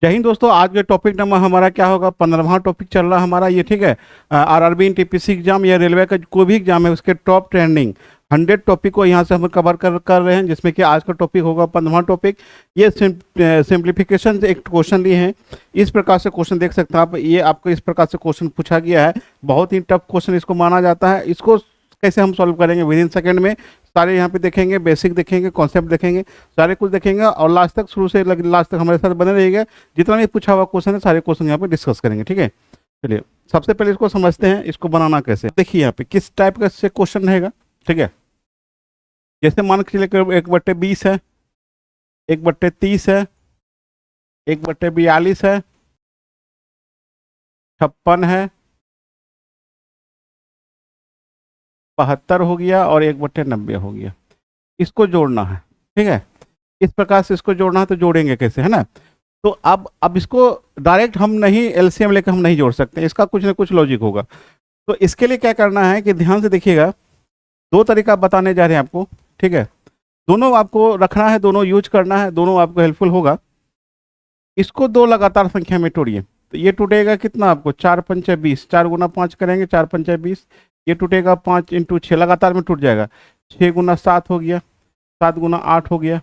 जय हिंद दोस्तों। आज के टॉपिक नंबर हमारा क्या होगा? 15वां टॉपिक चल रहा है हमारा ये, ठीक है। आरआरबी टीपीसी एग्जाम या रेलवे का कोई भी एग्जाम है उसके टॉप ट्रेंडिंग 100 टॉपिक को यहाँ से हम कवर कर रहे हैं, जिसमें कि आज का टॉपिक होगा 15वां टॉपिक। ये सिंप्लीफिकेशन से एक क्वेश्चन लिए हैं। इस प्रकार से क्वेश्चन देख सकते हैं आप, ये आपको इस प्रकार से क्वेश्चन पूछा गया है। बहुत ही टफ क्वेश्चन इसको माना जाता है। इसको कैसे हम सॉल्व करेंगे विद इन सेकेंड में, सारे यहाँ पे देखेंगे, बेसिक देखेंगे, कॉन्सेप्ट देखेंगे, सारे कुछ देखेंगे और लास्ट तक, शुरू से लास्ट तक हमारे साथ बने रहिएगा। जितना भी पूछा हुआ क्वेश्चन है सारे क्वेश्चन यहाँ पे डिस्कस करेंगे, ठीक है। चलिए सबसे पहले इसको समझते हैं, इसको बनाना कैसे। देखिए यहाँ पे किस टाइप का से क्वेश्चन रहेगा, ठीक है। जैसे मान के चलिए 1/20 है, 1/30 है, 1/42 है, 56 है, 72 हो गया और 1/90 हो गया। इसको जोड़ना है, ठीक है। इस प्रकार से इसको जोड़ना है, तो जोड़ेंगे कैसे, है ना। तो अब इसको डायरेक्ट हम नहीं एलसीएम लेकर हम नहीं जोड़ सकते, इसका कुछ ना कुछ लॉजिक होगा। तो इसके लिए क्या करना है कि ध्यान से देखिएगा, दो तरीका बताने जा रहे हैं आपको, ठीक है। दोनों आपको रखना है, दोनों यूज करना है, दोनों आपको हेल्पफुल होगा। इसको दो लगातार संख्या में तोड़िए, तो ये टूटेगा कितना आपको, 4×5 = 20, 4 × 5 करेंगे, 4×5 = 20। ये टूटेगा 5 × 6 लगातार में टूट जाएगा। 6 × 7 हो गया, 7 × 8 हो गया,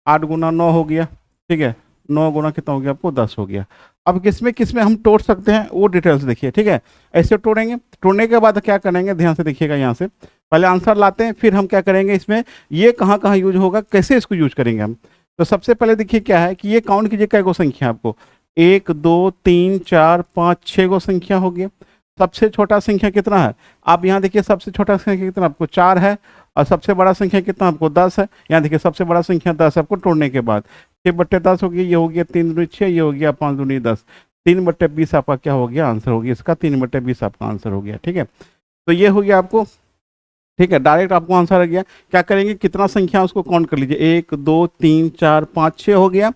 8 × 9 हो गया, ठीक है। 9 × कितना हो गया आपको, 10 हो गया। अब किसमें हम तोड़ सकते हैं वो डिटेल्स देखिए, ठीक है। ऐसे तोड़ेंगे, तोड़ने के बाद क्या करेंगे, ध्यान से देखिएगा। यहाँ से पहले आंसर लाते हैं, फिर हम क्या करेंगे, इसमें ये कहाँ कहाँ यूज होगा, कैसे इसको यूज करेंगे हम। तो सबसे पहले देखिए क्या है कि ये काउंट कीजिए कै गो संख्या आपको, 1 2 3 4 5 6 गो संख्या हो गया। सबसे छोटा संख्या कितना है, आप यहाँ देखिए, सबसे छोटा संख्या कितना आपको 4 है, और सबसे बड़ा संख्या कितना आपको 10 है। यहाँ देखिए सबसे बड़ा संख्या 10 आपको तोड़ने के बाद 6/10 हो गया, ये हो गया 3 दूनी 6, ये हो गया 5 दूनी 10, 3/20 आपका क्या हो गया, आंसर हो गया इसका, 3/20 आपका आंसर हो गया, ठीक है। तो ये हो गया आपको, ठीक है, डायरेक्ट आपको आंसर आ गया। क्या करेंगे, कितना संख्या उसको काउंट कर लीजिए, 1 2 3 4 5 6 हो गया।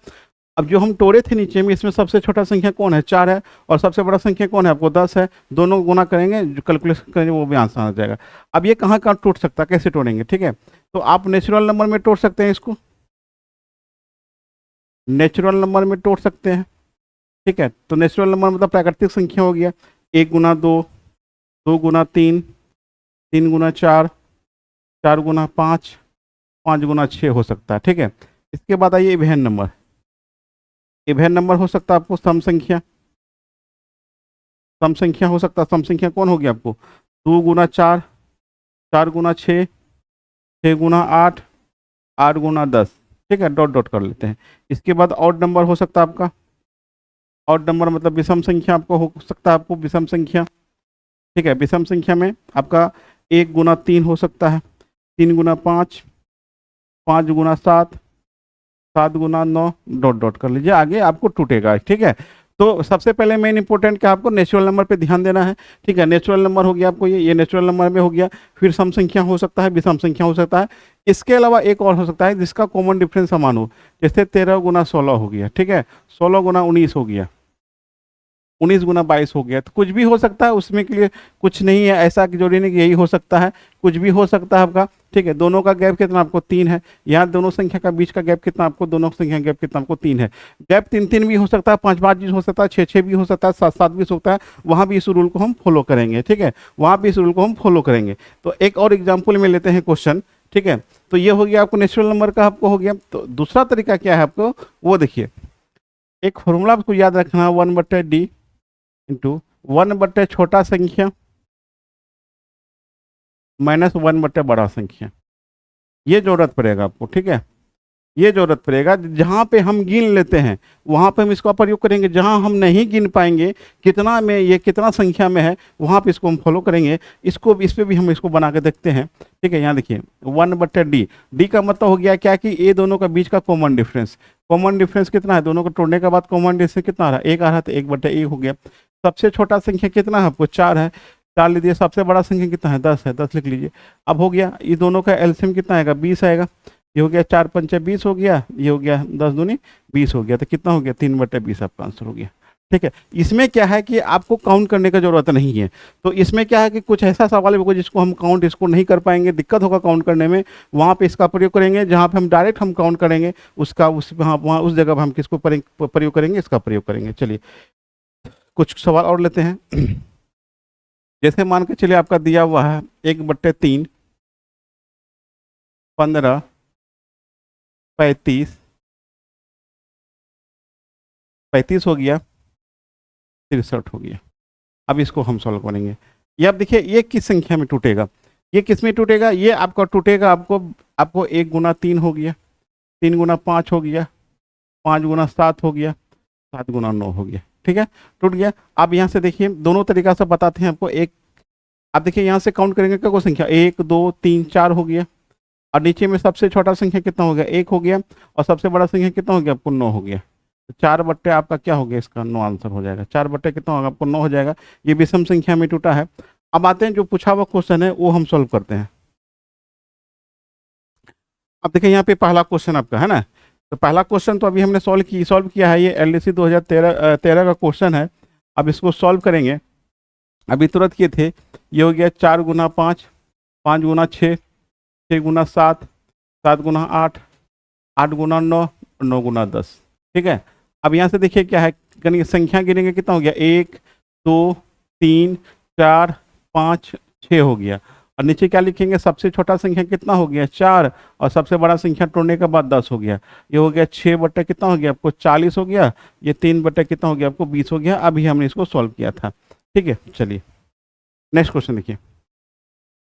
अब जो हम तोड़े थे नीचे में, इसमें सबसे छोटा संख्या कौन है, 4 है, और सबसे बड़ा संख्या कौन है आपको, 10 है। दोनों गुना करेंगे, जो कैलकुलेशन करेंगे वो भी आंसर आ जाएगा। अब ये कहाँ कहाँ टूट सकता है, कैसे तोड़ेंगे, ठीक है। तो आप नेचुरल नंबर में तोड़ सकते हैं, इसको नेचुरल नंबर में तोड़ सकते हैं, ठीक है। तो नेचुरल नंबर मतलब प्राकृतिक संख्या हो गया, 1 × 2, 2 × 3, 3 × 4, 4 × 5, 5 × 6 हो सकता है, ठीक है। इसके बाद आइए इवेन नंबर। इवेन नंबर हो सकता है आपको सम संख्या, सम संख्या हो सकता है। सम संख्या कौन होगी आपको, 2 × 4, 4 × 6, 6 × 8, 8 × 10, ठीक है। डॉट डॉट कर लेते हैं। इसके बाद ऑड नंबर हो सकता है आपका, ऑड नंबर मतलब विषम संख्या आपको हो सकता है, आपको विषम संख्या, ठीक है। विषम संख्या में आपका 1 × 3 हो सकता है, 3 × 5, 5 × 7, 7 × 9, डॉट डॉट कर लीजिए, आगे आपको टूटेगा, ठीक है। तो सबसे पहले मेन इंपॉर्टेंट क्या, आपको नेचुरल नंबर पे ध्यान देना है, ठीक है। नेचुरल नंबर हो गया आपको, ये नेचुरल नंबर में हो गया। फिर सम संख्या हो सकता है, विषम संख्या हो सकता है। इसके अलावा एक और हो सकता है जिसका कॉमन डिफरेंस समान हो, जैसे 13 × 16 हो गया, ठीक है। 16 × 19 हो गया, 19 × 22 हो गया। तो कुछ भी हो सकता है, उसमें के लिए कुछ नहीं है ऐसा कि जरूरी नहीं कि यही हो सकता है, कुछ भी हो सकता है आपका, ठीक है। दोनों का गैप कितना आपको 3 है, यहाँ दोनों संख्या का बीच का गैप कितना आपको, दोनों संख्या गैप कितना आपको 3 है। गैप 3 भी हो सकता है, 5 भी हो सकता है, 6 भी हो सकता है, 7 भी हो सकता है। वहाँ भी इस रूल को हम फॉलो करेंगे, ठीक है, वहाँ भी इस रूल को हम फॉलो करेंगे। तो एक और एग्जाम्पल में लेते हैं क्वेश्चन, ठीक है। तो ये हो गया आपको नेचुरल नंबर का आपको हो गया। तो दूसरा तरीका क्या है आपको वो देखिए, एक फॉर्मूला आपको याद रखना, 1/d इंटू 1 छोटा संख्या माइनस 1 बड़ा संख्या। ये जरूरत पड़ेगा आपको, ठीक है, ये जरूरत पड़ेगा। जहाँ पे हम गिन लेते हैं वहाँ पे हम इसका प्रयोग करेंगे, जहाँ हम नहीं गिन पाएंगे कितना में, ये कितना संख्या में है, वहाँ पे इसको हम फॉलो करेंगे। इसको इस पर भी हम इसको बना के देखते हैं, ठीक है। यहाँ देखिए 1/d, डी का मतलब हो गया क्या कि ये दोनों का बीच का कॉमन डिफरेंस, कॉमन डिफरेंस कितना है, दोनों को तोड़ने के बाद कॉमन डिफरेंस कितना आ रहा है, 1 आ रहा है, तो 1/1 हो गया। सबसे छोटा संख्या कितना है आपको, 4 है, 4 लीजिए। सबसे बड़ा संख्या कितना है, 10 है, 10 लिख लीजिए। अब हो गया, ये दोनों का एलसीएम कितना आएगा, 20 आएगा। ये हो गया 4×5 = 20 हो गया, ये हो गया 10 दूनी 20 हो गया। तो कितना हो गया, 3/20 आपका आंसर हो गया, ठीक है। इसमें क्या है कि आपको काउंट करने का जरूरत नहीं है। तो इसमें क्या है कि कुछ ऐसा सवाल होगा जिसको हम काउंट इसको नहीं कर पाएंगे, दिक्कत होगा काउंट करने में, वहाँ पे इसका प्रयोग करेंगे। जहाँ पे हम डायरेक्ट हम काउंट करेंगे उसका उस वहाँ उस जगह पर हम किसको प्रयोग करेंगे, इसका प्रयोग करेंगे। चलिए कुछ सवाल और लेते हैं। जैसे मान के चलिए आपका दिया हुआ है 1/3, 15, 35, 35 हो गया, 63 हो गया। अब इसको हम सॉल्व करेंगे। ये अब देखिए ये किस संख्या में टूटेगा, ये किस में टूटेगा, ये आपका टूटेगा आपको आपको 1 गुना 3 हो गया, 3 गुना 5 हो गया, 5 गुना 7 हो गया, 7 गुना 9 हो गया। ठीक है, टूट गया। अब यहाँ से देखिए दोनों तरीका से बताते हैं आपको। एक आप देखिए यहाँ से काउंट करेंगे क्या, कोई संख्या 1 2 3 4 हो गया, और नीचे में सबसे छोटा संख्या कितना हो गया, 1 हो गया, और सबसे बड़ा संख्या कितना हो गया आपको, 9 हो गया। तो 4/, आपका क्या हो गया, इसका 9 आंसर हो जाएगा। 4/, कितना होगा आपको, 9 हो जाएगा। ये विषम संख्या में टूटा है। अब आते हैं जो पूछा हुआ क्वेश्चन है वो हम सॉल्व करते हैं। अब देखिए यहाँ पे पहला क्वेश्चन आपका है ना, तो पहला क्वेश्चन तो अभी हमने सॉल्व किया है। ये एलडीसी 2013 का क्वेश्चन है। अब इसको सॉल्व करेंगे, अभी तुरंत किए थे। ये हो गया 4 गुना 5, 5 गुना 6, 6 गुना 7, 7 गुना 8, 8 गुना 9, 9 गुना 10। ठीक है। अब यहाँ से देखिए क्या है, संख्या गिनेंगे कितना हो गया, 1 2 3 4 5 6 हो गया। और नीचे क्या लिखेंगे, सबसे छोटा संख्या कितना हो गया, 4, और सबसे बड़ा संख्या तोड़ने के बाद 10 हो गया। ये हो गया 6/, कितना हो गया आपको, 40 हो गया। ये 3/, कितना हो गया आपको, 20 हो गया। अभी हमने इसको सॉल्व किया था। ठीक है, चलिए नेक्स्ट क्वेश्चन देखिए।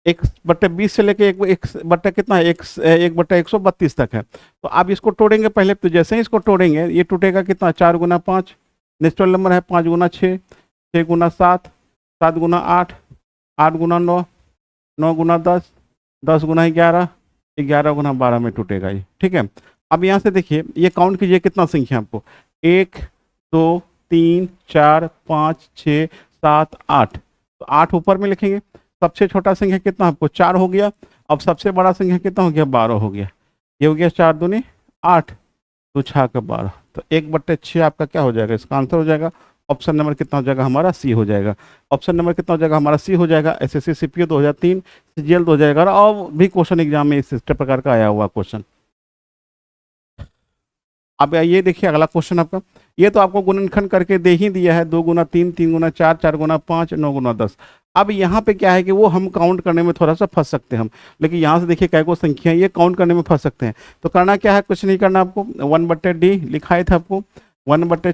1/20 से लेके 1/, कितना है, 1/132 तक है। तो आप इसको तोड़ेंगे पहले। तो जैसे ही इसको तोड़ेंगे ये टूटेगा कितना, 4 गुना 5, नेचुरल नंबर है, 5 गुना 6, 6 गुना 7, 7 गुना 8, 8 गुना 9, 9 गुना 10, 10 गुना 11, 11 गुना 12 में टूटेगा ये। ठीक है। अब यहाँ से देखिए ये काउंट कीजिए कितना संख्या आपको, 1 2 3 4 5 6 7 8। तो 8 ऊपर में लिखेंगे। सबसे छोटा संख्या कितना आपको, 4 हो गया। अब सबसे बड़ा संख्या कितना हो गया, 12 हो गया। ये हो गया 4 दूनी 8, 2 6 का 12। तो 1/6 आपका क्या हो जाएगा, इसका आंसर हो जाएगा। ऑप्शन नंबर कितना हो जाएगा हमारा, सी हो जाएगा। ऑप्शन नंबर कितना हो जाएगा हमारा, सी हो जाएगा। एसएससी सीपीओ 2003, सीजीएल 2011 और भी क्वेश्चन एग्जाम में इस प्रकार का आया हुआ क्वेश्चन। अब ये देखिए अगला क्वेश्चन आपका, ये तो आपको गुणनखंड करके दे ही दिया है। 2 गुना 3, 3 गुना 4, 4 गुना 5, 9 गुना 10। अब यहाँ पे क्या है कि वो हम काउंट करने में थोड़ा सा फंस सकते हैं हम, लेकिन यहाँ से देखिए क्या को संख्या ये काउंट करने में फंस सकते हैं। तो करना क्या है, कुछ नहीं करना आपको। 1/d लिखा था आपको, 1/,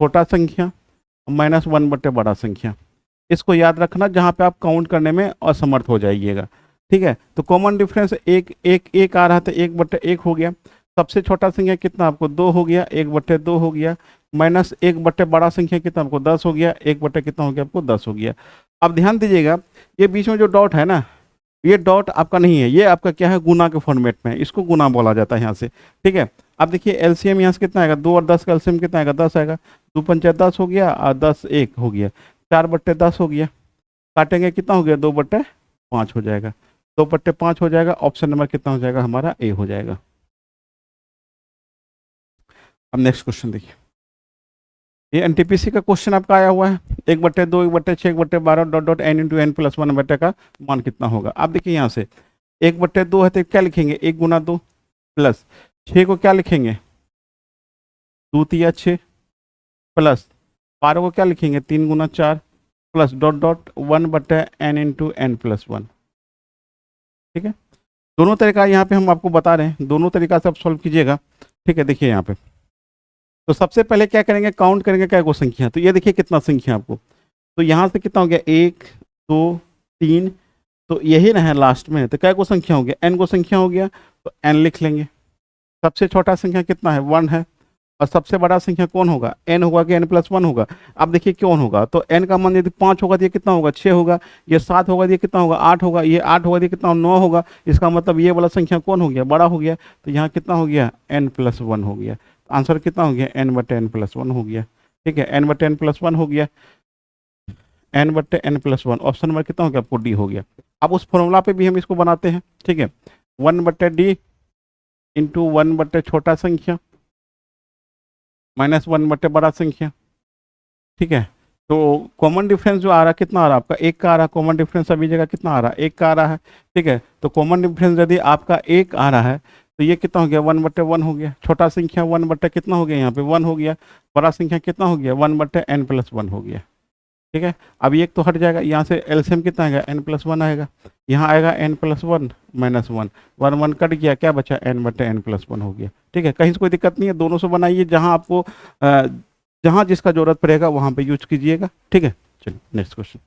छोटा संख्या माइनस 1/, बड़ा संख्या। इसको याद रखना जहाँ पे आप काउंट करने में असमर्थ हो जाइएगा। ठीक है। तो कॉमन डिफरेंस एक आ रहा था, 1/1 हो गया। सबसे छोटा संख्या कितना आपको, 2 हो गया, 1/2 हो गया। माइनस 1/, बड़ा संख्या कितना आपको, 10 हो गया। 1/, कितना हो गया आपको, 10 हो गया। अब ध्यान दीजिएगा ये बीच में जो डॉट है ना, ये डॉट आपका नहीं है, ये आपका क्या है, गुना के फॉर्मेट में है। इसको गुना बोला जाता है यहाँ से। ठीक है। अब देखिए एलसीएम यहाँ से कितना आएगा, 2 और 10 का एलसीएम कितना आएगा, 10 आएगा। 2 पंचा 10 हो गया, और 10 1 हो गया। 4/10 हो गया। काटेंगे कितना हो गया, 2/5 हो जाएगा। 2/5 हो जाएगा। ऑप्शन नंबर कितना हो जाएगा हमारा, ए हो जाएगा। अब नेक्स्ट क्वेश्चन देखिए, ये एनटीपीसी का क्वेश्चन आपका आया हुआ है। 1/2, 1/6, 1/12 dot dot n into n plus 1/, का मान कितना होगा। आप देखिए यहाँ से 1/2 है तो क्या लिखेंगे, 1 गुना 2, प्लस 6 को क्या लिखेंगे, 2 तिया 6, प्लस 12 को क्या लिखेंगे, 3 गुना 4, plus dot dot 1/n into n plus 1। ठीक है। दोनों तरीका यहाँ पे हम आपको बता रहे हैं, दोनों तरीका से आप सॉल्व कीजिएगा। ठीक है। देखिए यहाँ पे तो सबसे पहले क्या करेंगे, काउंट करेंगे क्या को संख्या। तो ये देखिए कितना संख्या आपको, तो यहाँ से कितना हो गया, 1 2 3, तो यही ना है लास्ट में। तो क्या को संख्या हो गया, n को संख्या हो गया, तो n लिख लेंगे। सबसे छोटा संख्या कितना है, 1 है। और सबसे बड़ा संख्या कौन होगा, n होगा कि n प्लस 1 होगा। अब देखिए कौन होगा, तो n का मान यदि 5 होगा तो ये कितना होगा, 6 होगा। ये 7 होगा तो ये कितना होगा, 8 होगा। ये 8 होगा तो ये कितना, 9 होगा। इसका मतलब ये वाला संख्या कौन हो गया, बड़ा हो गया। तो यहाँ कितना हो गया, n प्लस 1 हो गया। आंसर कितना हो गया, n/n प्लस 1 हो गया। ठीक है, n/n प्लस 1 हो गया, n/n प्लस 1। ऑप्शन नंबर कितना हो गया आपको, डी हो गया। अब उस फॉर्मूला पे भी हम इसको बनाते हैं। ठीक है, 1/d इंटू 1/, छोटा संख्या -1 बटे बड़ा संख्या, ठीक है। तो कॉमन डिफरेंस जो आ रहा है कितना आ रहा है आपका, 1 का आ रहा है। कॉमन डिफरेंस सभी जगह कितना आ रहा है, 1 का आ रहा है, ठीक है। तो कॉमन डिफरेंस यदि आपका 1 आ रहा है तो ये कितना हो गया, 1 बटे 1 हो गया। छोटा संख्या 1 बटे कितना हो गया, यहाँ पे 1 हो गया। बड़ा संख्या कितना हो गया, 1 बटे n+1 हो गया, ठीक है। अब ये एक तो हट जाएगा, यहाँ से एलसीएम कितना आएगा, n+1 आएगा। यहाँ आएगा n+1 -1, 1 1 कट गया, क्या बचा, n बटे n+1 हो गया, ठीक है। कहीं से कोई दिक्कत नहीं है, दोनों से बनाइए, जहाँ आपको जहाँ जिसका जरूरत पड़ेगा वहाँ पे यूज कीजिएगा, ठीक है। चलिए नेक्स्ट क्वेश्चन।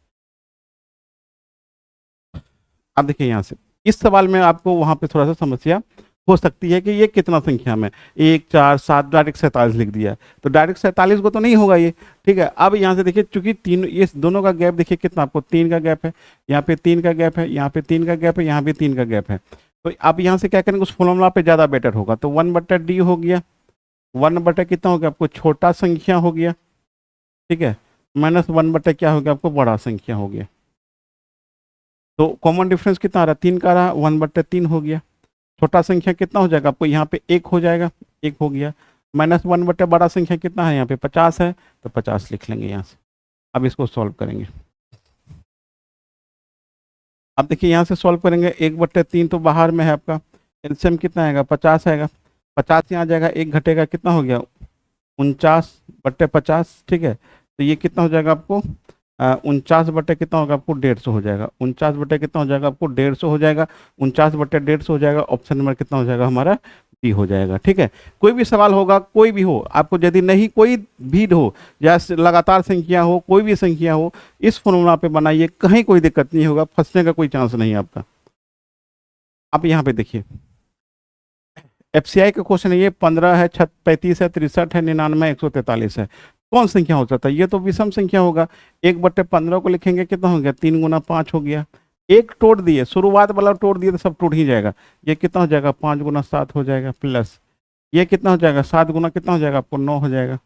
अब देखिए यहाँ से इस सवाल में आपको वहाँ पे थोड़ा सा समस्या हो सकती है कि ये कितना संख्या में, 1 4 7 डायरेक्ट 47 लिख दिया है, तो डायरेक्ट 47 को तो नहीं होगा ये, ठीक है। अब यहाँ से देखिए, चूंकि तीन, ये दोनों का गैप देखिए कितना, आपको 3 का गैप है, यहाँ पे 3 का गैप है, यहाँ पे 3 का गैप है, यहाँ पे 3 का गैप है। तो आप यहाँ से क्या करेंगे, उस फॉर्मूला पे ज़्यादा बेटर होगा। तो 1 बटे डी हो गया, 1 बटे कितना हो गया आपको, छोटा संख्या हो गया, ठीक है, -1 बटे क्या हो गया आपको, बड़ा संख्या हो गया। तो कॉमन डिफरेंस कितना आ रहा है, 3 का आ रहा है, 1 बटे 3 हो गया। छोटा संख्या कितना हो जाएगा आपको, यहाँ पे 1 हो जाएगा, 1 हो गया। -1 बटे बड़ा संख्या कितना है, यहाँ पे 50 है, तो 50 लिख लेंगे यहाँ से। अब इसको सॉल्व करेंगे। अब देखिए यहाँ से सॉल्व करेंगे, 1 बटे 3 तो बाहर में है आपका, एलसीएम कितना आएगा, 50 आएगा। 50 यहाँ जाएगा, 1 घटेगा, कितना हो गया, 49 बटे 50, ठीक है। तो ये कितना हो जाएगा आपको, 49 बटे कितना होगा आपको, 150 हो जाएगा। 49 बटे कितना हो जाएगा आपको, 150 हो जाएगा। 49 बटे 150 हो जाएगा। ऑप्शन नंबर कितना हो जाएगा हमारा, डी हो जाएगा, ठीक है। कोई भी सवाल होगा, कोई भी हो, आपको यदि नहीं कोई भी हो या लगातार संख्या हो, कोई भी संख्या हो, इस फॉर्मूला पे बनाइए, कहीं कोई दिक्कत नहीं होगा, फंसने का कोई चांस नहीं है आपका। आप यहाँ पे देखिए, एफसीआई का क्वेश्चन है, ये 15 है, 35 है, 63 है, 99 143 है। कौन संख्या हो सकता है, ये तो विषम संख्या होगा। 1 बटे 15 को लिखेंगे, कितना हो गया, 3 गुना 5 हो गया। एक तोड़ दिए, शुरुआत वाला तोड़ दिए तो सब टूट ही जाएगा। ये कितना हो जाएगा, 5 गुना 7 हो जाएगा, प्लस ये कितना हो जाएगा, 7 गुना कितना हो जाएगा आपको, 9 हो जाएगा।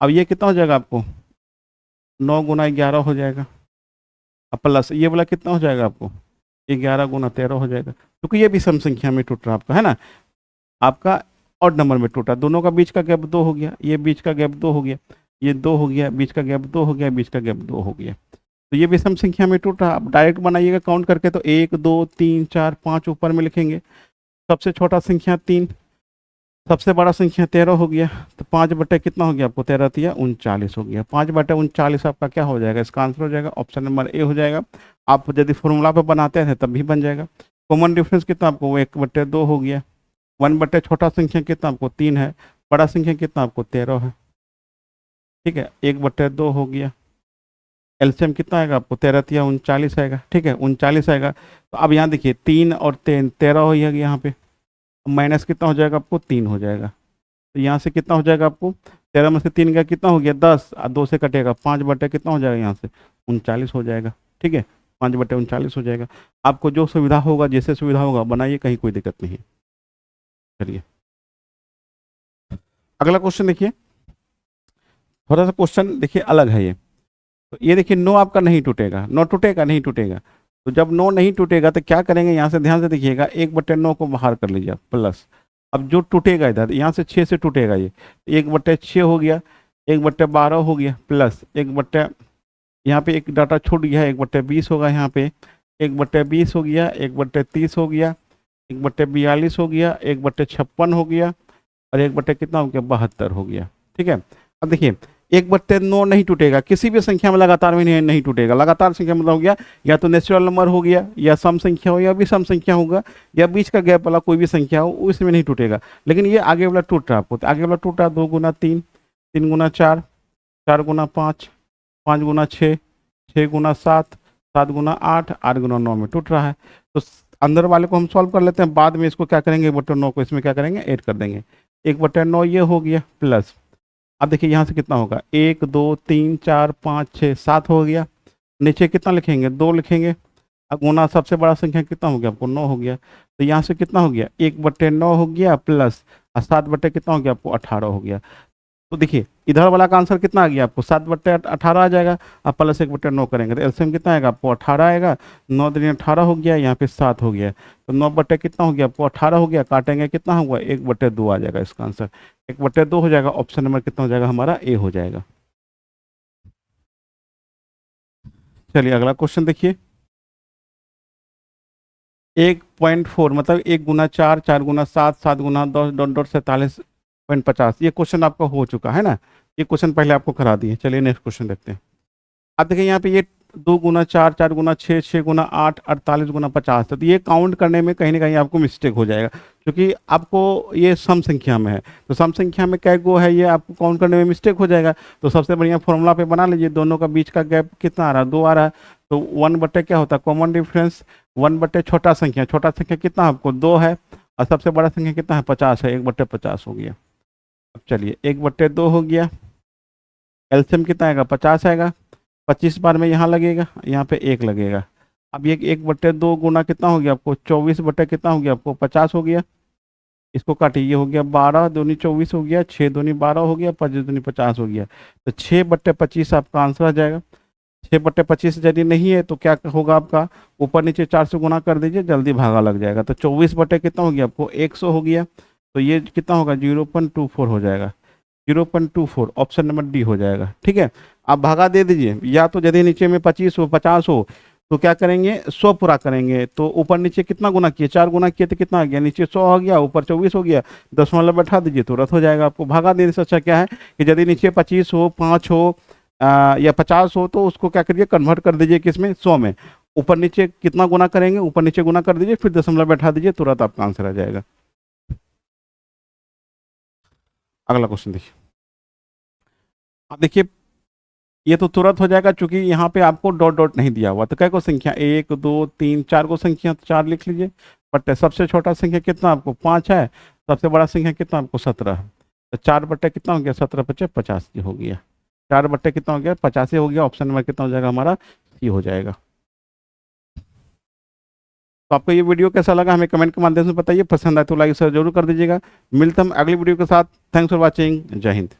अब ये कितना हो जाएगा आपको, 9 गुना 11 हो जाएगा। अब प्लस ये वाला कितना हो जाएगा आपको, 11 गुना 13 हो जाएगा, क्योंकि ये विषम संख्या में टूट रहा आपका, है ना। आपका ऑड नंबर में टूटा, दोनों का बीच का गैप 2 हो गया, ये बीच का गैप 2 हो गया, ये 2 हो गया, बीच का गैप 2 हो गया, बीच का गैप 2 हो गया। तो ये विषम संख्या में टूटा। आप डायरेक्ट बनाइएगा काउंट करके, तो 1 2 3 4 5 ऊपर में लिखेंगे। सबसे छोटा संख्या 3, सबसे बड़ा संख्या 13 हो गया। तो 5 बटे कितना हो गया आपको, 13 तिया 39 हो गया। 5 बटे 39 आपका क्या हो जाएगा, इसका आंसर हो जाएगा ऑप्शन नंबर ए हो जाएगा। आप यदि फॉर्मूला पे बनाते हैं तब भी बन जाएगा। कॉमन डिफरेंस कितना आपको, 1 बटे 2 हो गया। 1 बटे छोटा संख्या कितना आपको, 3 है। बड़ा संख्या कितना आपको, 13 है, ठीक है। 1 बटे 2 हो गया। एलसीएम कितना आएगा आपको, 13 तिया 39 आएगा, ठीक है, 39 आएगा। तो अब यहाँ देखिए 3 और 13 हो गया यहाँ पे, माइनस कितना हो जाएगा आपको, 3 हो जाएगा। तो यहाँ से कितना हो जाएगा आपको, 13 में से 3 का कितना हो गया, 10, और 2 से कटेगा, 5 बटे कितना हो जाएगा यहाँ से, 39 हो जाएगा, ठीक है। 5 बटे 39 हो जाएगा। आपको जो सुविधा होगा, जैसे सुविधा होगा बनाइए, कहीं कोई दिक्कत नहीं है। चलिए अगला क्वेश्चन देखिए, थोड़ा सा क्वेश्चन देखिए अलग है ये। तो ये देखिए 9 आपका नहीं टूटेगा, 9 टूटेगा, नहीं टूटेगा। तो जब 9 नहीं टूटेगा तो क्या करेंगे, यहाँ से ध्यान से देखिएगा, 1 बटे 9 को बाहर कर लीजिए प्लस। अब जो टूटेगा इधर, यहाँ से 6 से टूटेगा ये, 1 बटे 6 हो गया, 1 बटे 12 हो गया, प्लस 1 बटे, यहाँ पे एक डाटा छूट गया, 1 बटे 20 होगा, यहाँ पे 1 बटे 20 हो गया, 1 बटे 30 हो गया, 1 बटे 42 हो गया, 1 बटे 56 हो गया, और 1 बटे कितना हो गया, 72 हो गया, ठीक है। अब देखिए 1 बटे 9 नहीं टूटेगा, किसी भी संख्या में लगातार में नहीं टूटेगा। लगातार संख्या मतलब हो गया या तो नेचुरल नंबर हो गया, या सम संख्या हो, या विषम संख्या होगा, या बीच का गैप वाला कोई भी संख्या हो, उसमें नहीं टूटेगा। लेकिन ये आगे वाला टूट रहा आपको, तो आगे वाला टूटा 2 गुना 3, 3 गुना 4, 4 गुना 5, 5 गुना 6, 6 गुना 7, 7 गुना 8, 8 गुना 9 में टूट रहा है। तो अंदर वाले को हम सॉल्व कर लेते हैं, बाद में इसको क्या करेंगे, 1 बटे 9 को इसमें क्या करेंगे, ऐड कर देंगे। 1 बटे 9 ये हो गया, प्लस अब देखिए यहाँ से कितना होगा, 1 2 3 4 5 6 7 हो गया। नीचे कितना लिखेंगे, 2 लिखेंगे। अब गुना सबसे बड़ा संख्या कितना हो गया आपको, 9 हो गया। तो यहाँ से कितना हो गया, 1 बटे 9 हो गया, प्लस 7 बटे कितना हो गया आपको, 18 हो गया। तो देखिए इधर वाला का आंसर कितना आ गया आपको, 7 बटे 18 आ जाएगा। अब प्लस 1 बटे 9 करेंगे तो एलसीएम कितना आएगा आपको, 18 आएगा। 9 दूनी 18 हो गया, यहाँ पे 7 हो गया। तो 9 बटे कितना हो गया आपको, 18 हो गया। काटेंगे कितना होगा, 1 बटे 2 आ जाएगा इसका आंसर। 1/2 हो जाएगा, ऑप्शन नंबर कितना हो जाएगा हमारा, ए हो जाएगा। चलिए अगला क्वेश्चन देखिए, 1.4 मतलब 1 × 4, 4 × 7, 7 × 10 डॉट डॉट 47.50, ये क्वेश्चन आपका हो चुका है ना, ये क्वेश्चन पहले आपको करा दिए। चलिए नेक्स्ट क्वेश्चन देखते हैं। आप देखिए यहाँ पे ये 2 × 4, 4 × 6, 6 × 8, 48 × 50 है, तो ये काउंट करने में कहीं ना कहीं आपको मिस्टेक हो जाएगा, क्योंकि आपको ये सम संख्या में है, तो सम संख्या में क्या गो है, ये आपको काउंट करने में मिस्टेक हो जाएगा। तो सबसे बढ़िया फॉर्मूला पे बना लीजिए, दोनों का बीच का गैप कितना आ रहा है, 2 आ रहा है, तो 1/, क्या होता है कॉमन डिफरेंस, 1/, छोटा संख्या कितना आपको 2 है, और सबसे बड़ा संख्या कितना है 50 है, 1/50 हो गया। अब चलिए 1/2 हो गया, एलसीएम कितना आएगा 50 आएगा, 25 बार में यहाँ लगेगा, यहाँ पे 1 लगेगा। अब ये 1/2 गुना कितना हो गया आपको 24 कितना हो गया आपको 50 हो गया, इसको काटिए, ये हो गया 12 दूनी 24 हो गया, 6 दूनी 12 हो गया, 25 दूनी 50 हो गया, तो 6/25 आपका आंसर आ जाएगा। 6/25 यदि नहीं है तो क्या होगा आपका, ऊपर नीचे 4 से गुना कर दीजिए, जल्दी भागा लग जाएगा, तो 24 कितना हो गया आपको 100 हो गया, तो ये कितना होगा 0.24 हो जाएगा, 0.24 ऑप्शन नंबर डी हो जाएगा। ठीक है, आप भागा दे दीजिए, या तो यदि नीचे में 25 हो 50 हो तो क्या करेंगे 100 पूरा करेंगे, तो ऊपर नीचे कितना गुना किए 4 गुना किए तो कितना आ गया, नीचे 100 हो गया, ऊपर 24 हो गया, दशमलव बैठा दीजिए, तुरंत हो जाएगा। आपको भागा देने से अच्छा क्या है कि यदि नीचे 25 हो 5 हो या 50 हो तो उसको क्या करिए कन्वर्ट कर दीजिए किसमें 100 में, ऊपर नीचे कितना गुना करेंगे, ऊपर नीचे गुना कर दीजिए, फिर दशमलव बैठा दीजिए, तुरंत आपका आंसर आ जाएगा। अगला क्वेश्चन देखिए, आप देखिए ये तो तुरंत हो जाएगा, चूंकि यहाँ पे आपको डॉट डॉट नहीं दिया हुआ, तो क्या को संख्या 1 2 3 4 को संख्या, तो 4 लिख लीजिए, बट सबसे छोटा संख्या कितना आपको 5 है, सबसे बड़ा संख्या कितना आपको 17 है, तो 4 कितना हो गया 17 × 5 85 हो गया, 4 कितना हो गया 85 हो गया, ऑप्शन नंबर कितना हो जाएगा हमारा सी हो जाएगा। तो आपको ये वीडियो कैसा लगा हमें कमेंट के माध्यम से बताइए, पसंद आए तो लाइक शेयर जरूर कर दीजिएगा। मिलते हम अगली वीडियो के साथ, थैंक्स फॉर वॉचिंग, जय हिंद।